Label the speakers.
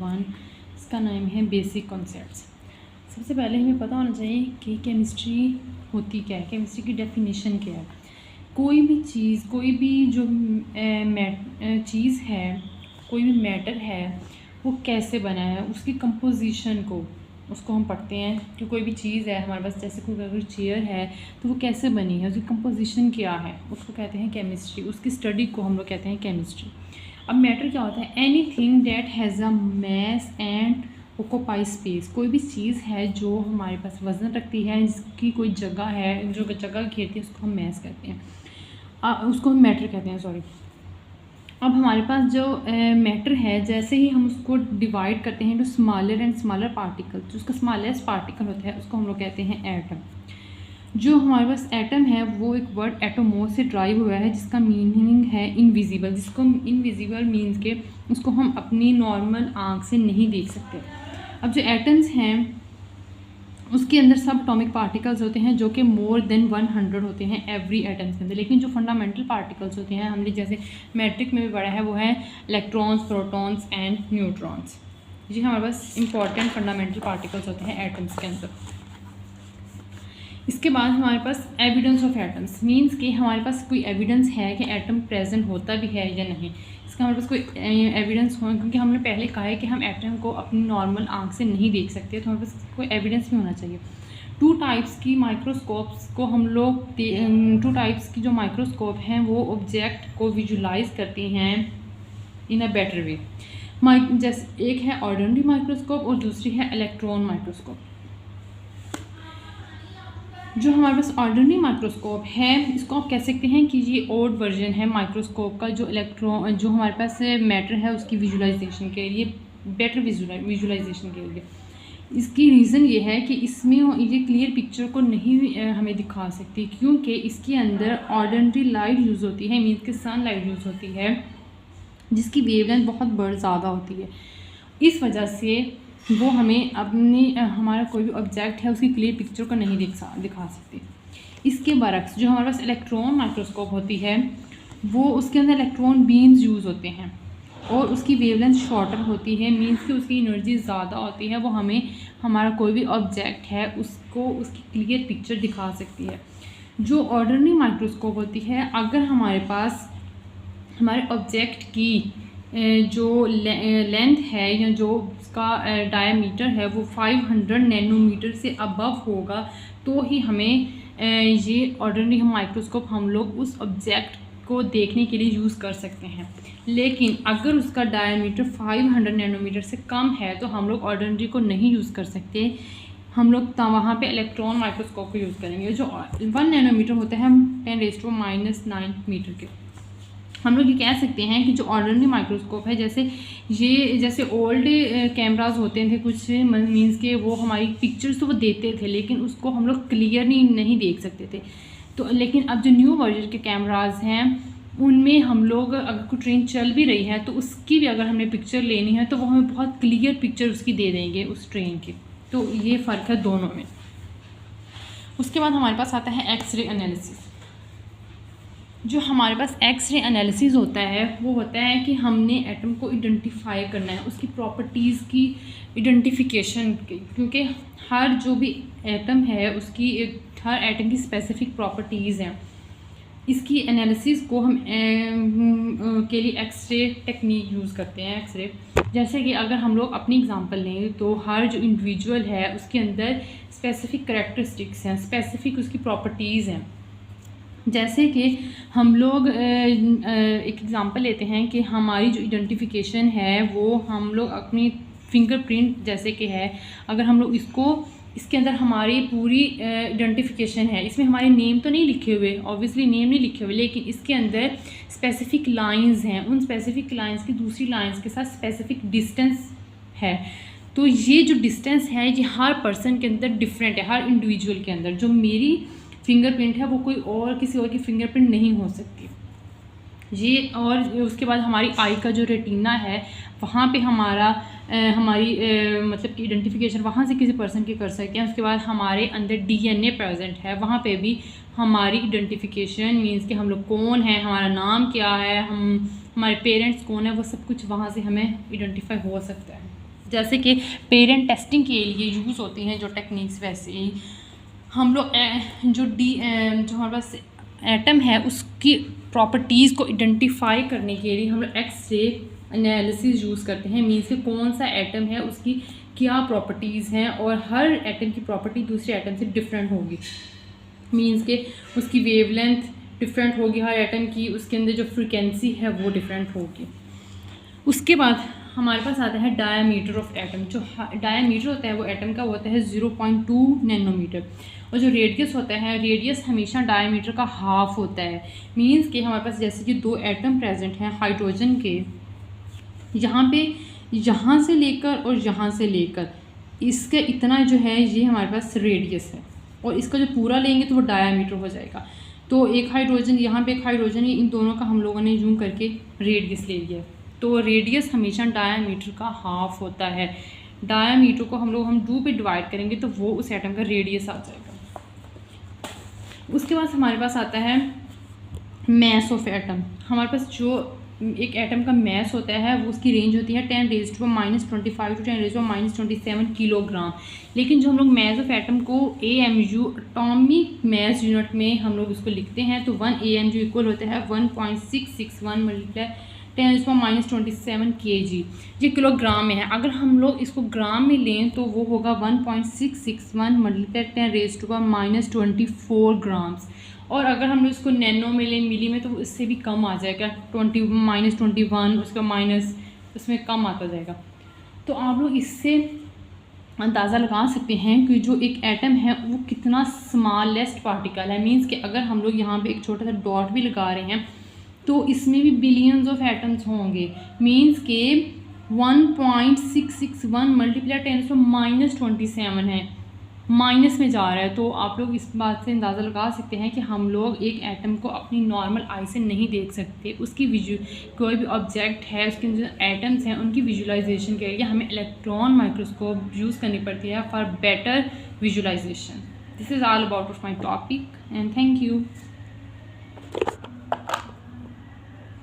Speaker 1: One, इसका नाम है बेसिक कॉन्सेप्ट्स। सबसे पहले हमें पता होना चाहिए कि केमिस्ट्री होती क्या है, केमिस्ट्री की डेफिनेशन क्या है। कोई भी चीज़, कोई भी जो चीज़ है, कोई भी मैटर है, वो कैसे बना है, उसकी कंपोजिशन को उसको हम पढ़ते हैं कि कोई भी चीज़ है हमारे पास, जैसे कोई अगर चेयर है तो वो कैसे बनी है, उसकी कंपोजिशन क्या है, उसको कहते हैं केमिस्ट्री। उसकी स्टडी को हम लोग कहते हैं केमिस्ट्री। अब मैटर क्या होता है? Anything that has a mass and occupy space. कोई भी चीज़ है जो हमारे पास वज़न रखती है, जिसकी कोई जगह है, जो जगह घेरती है, उसको हम मैस कहते हैं, उसको हम मैटर कहते हैं, सॉरी। अब हमारे पास जो मैटर है, जैसे ही हम उसको डिवाइड करते हैं to smaller and smaller particle, जो उसका स्मॉलेस्ट पार्टिकल होता है उसको हम लोग कहते हैं एटम। जो हमारे पास एटम है वो एक वर्ड एटोमोस से ड्राइव हुआ है, जिसका मीनिंग है इनविजिबल। जिसको इनविजिबल मीन्स के उसको हम अपनी नॉर्मल आँख से नहीं देख सकते। अब जो एटम्स हैं उसके अंदर सब एटॉमिक पार्टिकल्स होते हैं जो कि मोर देन 100 होते हैं एवरी एटम्स के अंदर। लेकिन जो फंडामेंटल पार्टिकल्स होते हैं, हमने जैसे मैट्रिक में भी पढ़ा है, वो है इलेक्ट्रॉन्स, प्रोटॉन्स एंड न्यूट्रॉन्स। ये हमारे पास इंपॉर्टेंट फंडामेंटल पार्टिकल्स होते हैं एटम्स के अंदर। इसके बाद हमारे पास एविडेंस ऑफ एटम्स, मींस कि हमारे पास कोई एविडेंस है कि एटम प्रेजेंट होता भी है या नहीं। इसका हमारे पास कोई एविडेंस हो, क्योंकि हमने पहले कहा है कि हम एटम को अपनी नॉर्मल आंख से नहीं देख सकते, तो हमारे पास कोई एविडेंस भी होना चाहिए। टू टाइप्स की माइक्रोस्कोप्स को हम लोग, टू टाइप्स की जो माइक्रोस्कोप हैं वो ऑब्जेक्ट को विजुलाइज करती हैं इन अ बेटर वे। जैसे एक है ऑर्डिनरी माइक्रोस्कोप और दूसरी है इलेक्ट्रॉन माइक्रोस्कोप। जो हमारे पास ऑर्डिनरी माइक्रोस्कोप है, इसको आप कह सकते हैं कि ये ओल्ड वर्जन है माइक्रोस्कोप का, जो हमारे पास मैटर है उसकी विजुलाइजेशन के लिए, बेटर विजुलाइजेशन के लिए। इसकी रीज़न ये है कि इसमें ये क्लियर पिक्चर को नहीं हमें दिखा सकती, क्योंकि इसके अंदर ऑर्डिनरी लाइट यूज़ होती है, मीन्स कि सन लाइट यूज़ होती है, जिसकी वेवलेंथ बहुत ज़्यादा होती है। इस वजह से वो हमें हमारा कोई भी ऑब्जेक्ट है उसकी क्लियर पिक्चर को नहीं दिखा सकती। इसके बरक्स जो हमारे पास इलेक्ट्रॉन माइक्रोस्कोप होती है, वो उसके अंदर इलेक्ट्रॉन बीम्स यूज़ होते हैं और उसकी वेवलेंथ शॉर्टर होती है, मीन्स कि उसकी एनर्जी ज़्यादा होती है। वो हमें हमारा कोई भी ऑब्जेक्ट है उसको उसकी क्लियर पिक्चर दिखा सकती है। जो ऑर्डिनरी माइक्रोस्कोप होती है, अगर हमारे पास हमारे ऑब्जेक्ट की जो लेंथ है या जो उसका डायमीटर है वो 500 नैनोमीटर से अबव होगा, तो ही हमें ये ऑर्डिनरी माइक्रोस्कोप हम लोग उस ऑब्जेक्ट को देखने के लिए यूज़ कर सकते हैं। लेकिन अगर उसका डायमीटर 500 नैनोमीटर से कम है तो हम लोग ऑर्डिनरी को नहीं यूज़ कर सकते, हम लोग वहाँ पे इलेक्ट्रॉन माइक्रोस्कोप को यूज़ करेंगे। जो 1 नैनोमीटर होता है 10⁻⁹ मीटर के। हम लोग ये कह सकते हैं कि जो ऑर्डिनरी माइक्रोस्कोप है, जैसे ओल्ड कैमराज होते थे कुछ, मीन्स के वो हमारी पिक्चर्स तो वो देते थे, लेकिन उसको हम लोग क्लियरली नहीं देख सकते थे। तो लेकिन अब जो न्यू वर्जन के कैमराज हैं उनमें हम लोग अगर कोई ट्रेन चल भी रही है तो उसकी भी अगर हमें पिक्चर लेनी है तो वो हमें बहुत क्लियर पिक्चर उसकी दे देंगे उस ट्रेन की। तो ये फ़र्क है दोनों में। उसके बाद हमारे पास आता है एक्सरे एनालिसिस। जो हमारे पास एक्सरे एनालिसिस होता है वो होता है कि हमने एटम को आइडेंटिफाई करना है, उसकी प्रॉपर्टीज़ की आइडेंटिफिकेशन की, क्योंकि हर जो भी एटम है उसकी हर एटम की स्पेसिफिक प्रॉपर्टीज़ हैं। इसकी एनालिसिस को हम के लिए एक्सरे टेक्निक यूज़ करते हैं। एक्सरे, जैसे कि अगर हम लोग अपनी एग्जांपल लें तो हर जो इंडिविजुअल है उसके अंदर स्पेसिफिक करैक्टरिस्टिक्स हैं, स्पेसिफिक उसकी प्रॉपर्टीज़ हैं। जैसे कि हम लोग एक एग्ज़ाम्पल लेते हैं कि हमारी जो आइडेंटिफिकेशन है वो हम लोग अपनी फिंगरप्रिंट जैसे कि है, अगर हम लोग इसके अंदर हमारी पूरी आइडेंटिफिकेशन है, इसमें हमारे नेम तो नहीं लिखे हुए, ऑब्वियसली नेम नहीं लिखे हुए, लेकिन इसके अंदर स्पेसिफ़िक लाइंस हैं, उन स्पेसिफ़िक लाइंस की दूसरी लाइंस के साथ स्पेसिफ़िक डिस्टेंस है। तो ये जो डिस्टेंस है ये हर पर्सन के अंदर डिफरेंट है, हर इंडिविजुअल के अंदर। जो मेरी फिंगरप्रिंट है वो कोई और किसी और की फिंगरप्रिंट नहीं हो सकती ये। और उसके बाद हमारी आई का जो रेटिना है वहाँ पे हमारी मतलब कि आइडेंटिफिकेशन वहाँ से किसी पर्सन की कर सकते हैं। उसके बाद हमारे अंदर डीएनए प्रेजेंट है, वहाँ पे भी हमारी आइडेंटिफिकेशन, मीन्स कि हम लोग कौन है, हमारा नाम क्या है, हमारे पेरेंट्स कौन है, वो सब कुछ वहाँ से हमें आइडेंटिफाई हो सकता है। जैसे कि पेरेंट टेस्टिंग के लिए यूज़ होती हैं जो टेक्निक्स, वैसे ही हम लोग जो हमारे पास एटम है उसकी प्रॉपर्टीज़ को आइडेंटिफाई करने के लिए हम लोग एक्स-रे एनालिसिस यूज़ करते हैं। मीन्स कि कौन सा एटम है, उसकी क्या प्रॉपर्टीज़ हैं, और हर एटम की प्रॉपर्टी दूसरे एटम से डिफरेंट होगी। मीन्स के उसकी वेवलेंथ डिफरेंट होगी हर एटम की, उसके अंदर जो फ्रीक्वेंसी है वो डिफरेंट होगी। उसके बाद हमारे पास आता है डायामीटर ऑफ एटम। जो डायामीटर होता है वो एटम का होता है 0.2 नैनोमीटर, और जो रेडियस होता है, रेडियस हमेशा डायामीटर का हाफ होता है। मींस कि हमारे पास जैसे कि दो एटम प्रेजेंट हैं हाइड्रोजन के, यहाँ से लेकर और यहाँ से लेकर इसके इतना जो है ये हमारे पास रेडियस है, और इसका जो पूरा लेंगे तो वो डायामीटर हो जाएगा। तो एक हाइड्रोजन यहाँ पे, एक हाइड्रोजन, इन दोनों का हम लोगों ने जूम करके रेडियस ले लिया। तो रेडियस हमेशा डायामीटर का हाफ होता है। डायामीटर को हम 2 पे डिवाइड करेंगे तो वो उस एटम का रेडियस आ जाएगा। उसके बाद हमारे पास आता है मैस ऑफ एटम। हमारे पास जो एक एटम का मैस होता है वो उसकी रेंज होती है 10⁻⁻25 to 10⁻27 किलोग्राम। लेकिन जो हम लोग मैस ऑफ एटम को AMU एटॉमिक मैस यूनिट में हम लोग इसको लिखते हैं, तो 1 AMU इक्वल होता है 1.661 × 10⁻27 kg। ये किलोग्राम में है। अगर हम लोग इसको ग्राम में लें तो वो होगा 1.661 × 10⁻24 ग्राम्स। और अगर हम लोग इसको नैनो में लें, मिली में, तो इससे भी कम आ जाएगा, -21, उसका माइनस उसमें कम आता जाएगा। तो आप लोग इससे अंदाज़ा लगा सकते हैं कि जो एक एटम है वो कितना स्मॉलेस्ट पार्टिकल है। मींस कि अगर हम लोग यहाँ पे एक छोटा सा डॉट भी लगा रहे हैं तो इसमें भी बिलियंस ऑफ एटम्स होंगे। मींस के 1.661 × 10⁻27 है, माइनस में जा रहा है। तो आप लोग इस बात से अंदाज़ा लगा सकते हैं कि हम लोग एक एटम को अपनी नॉर्मल आई से नहीं देख सकते। उसकी कोई भी ऑब्जेक्ट है, उसके जो एटम्स हैं उनकी विजुलाइजेशन के लिए हमें इलेक्ट्रॉन माइक्रोस्कोप यूज़ करनी पड़ती है for better visualisation. This is all about of my topic and thank you.